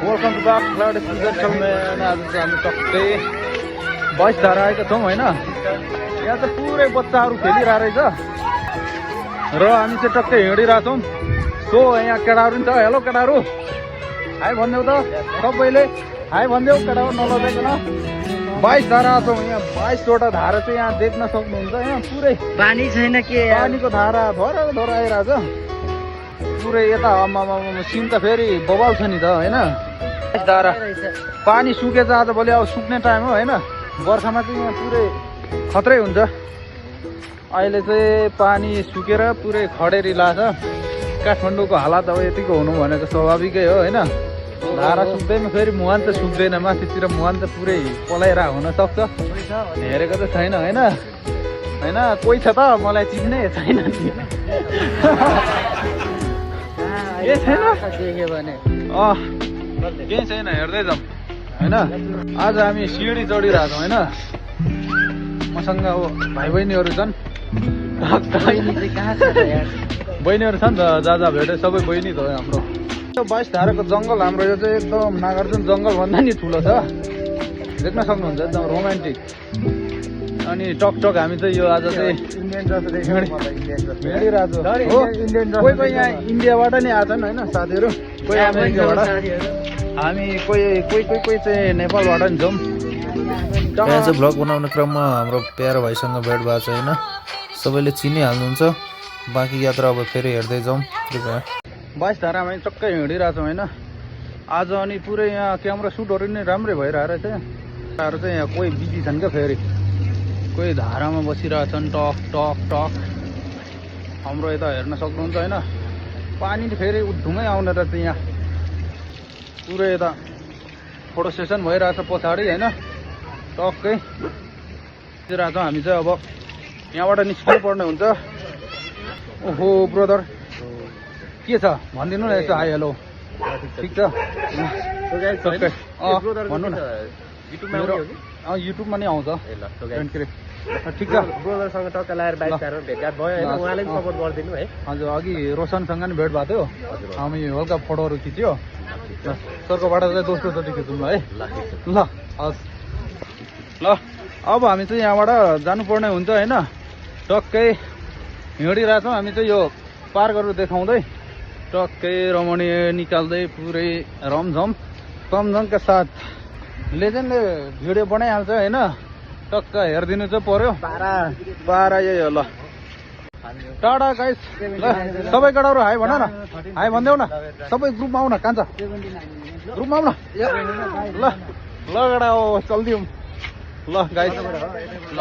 Welcome to back cloud gentlemen. आज चाहिँ हामी टक्कै 22 धारा आएका छौँ होइन। यहाँ चाहिँ पुरै बच्चाहरू खेलिरहेको रहेछ र हामी चाहिँ टक्कै हिँडिरहेछौँ। सो यहाँ केटाहरू पनि छ। हेलो केटाहरू, हाई भनिदेऊ त सबैले, हाई भनिदेऊ केटाहरू नलजाइकन। 22 धारा छौँ यहाँ। 22वटा धारा चाहिँ यहाँ देख्न सक्नुहुन्छ। यहाँ पुरै पानी छैन के पानीको धारा धोरा आइरहेछ पुरै। यता सिन त फेरि बबाल छ नि त होइन। धारा पानी सुकेछ आज भोलि, अब सुक्ने टाइम हो होइन। बर्खामा चाहिँ यहाँ पुरै खत्रै हुन्छ। अहिले चाहिँ पानी सुकेर पुरै खडेरी लाग्छ। काठमाडौँको हालत अब यतिको हुनु भनेको स्वाभाविकै हो होइन। धारा सुक्दैन, फेरि मुहान त सुक्दैन, माथितिर मुहान त पुरै पलाइरहेको हुनसक्छ। हेरेको त छैन होइन। होइन कोही छ त मलाई चिन्ने छैन ए छैन देख्यो भने केही छैन, हेर्दै जाउँ होइन। आज हामी सिँढी चढिरहेको छौँ होइन। मसँग अब भाइ बहिनीहरू छन्। बहिनीहरू छन् त, जाजा भेटे सबै बहिनी त हो हाम्रो। 22 धाराको जङ्गल हाम्रो यो चाहिँ एकदम नागार्जुन जङ्गल भन्दा नि ठुलो छ। देख्न सक्नुहुन्छ एकदम रोमान्टिक। अनि टकटक हामी चाहिँ यो आज चाहिँ हिँडिरहेको हो। कोही कोही यहाँ इन्डियाबाट नि आछन् होइन साथीहरू, कोही अमेरिकाबाट, हामी कोही चाहिँ नेपालबाट नि छौँ। यहाँ चाहिँ भ्लग बनाउने क्रममा हाम्रो प्यारो भाइसँग भेट भएको छ होइन। सबैले चिनिहाल्नुहुन्छ। बाँकी यात्रा अब फेरि हेर्दै जाउँ। 22 धारामा हामी टक्कै हिँडिरहेको छौँ होइन आज। अनि पुरै यहाँ क्यामेरा सुटहरू नि राम्रै भइरहेको रहेछ। यहाँहरू चाहिँ यहाँ कोही बिजी छन् क्या, फेरि कोही धारामा बसिरहेछन् टक टक टक। हाम्रो यता हेर्न सक्नुहुन्छ होइन। पानी फेरि उद्धुमै आउने रहेछ यहाँ। पुरै यता फोटो सेसन भइरहेछ पछाडि होइन। टक्कै रहेछौँ हामी चाहिँ। अब यहाँबाट निस्किनु पर्ने हुन्छ। ओहो ब्रदर के छ भनिदिनु न यसो। हाई हेलो ठिक छ भन्नु न। युट्युबमा नि आउँछ ठिक छ। ब्रोदरसँग टक्क लगाएर 22 धारा भेटघाट भयो होइन। उहाँले पनि सपोर्ट गरिदिनु है। हजुर अघि रोशनसँग नि भेट भएको थियो। हामी हल्का फोटोहरू खिच्यो। सरकोबाट चाहिँ दोस्रो चोटि खिचौँ ल है। ल हस् ल। अब हामी चाहिँ यहाँबाट जानुपर्ने हुन्छ होइन। टक्कै हिँडिरहेछौँ हामी चाहिँ। यो पार्कहरू देखाउँदै टक्कै रमणीय निकाल्दै पुरै रमझम तमझमका साथ लेजेन्डले भिडियो बनाइहाल्छ होइन। टक्क हेरिदिनु चाहिँ पर्यो। पारा यही हो ल। टाढा गाइस। सबै केटाहरू हाई भन न, हाई भनिदेऊ न। सबै ग्रुपमा आउन, कान्छ ग्रुपमा आउन ल। ल केटा हो चल्दिउँ ल गाइस ल।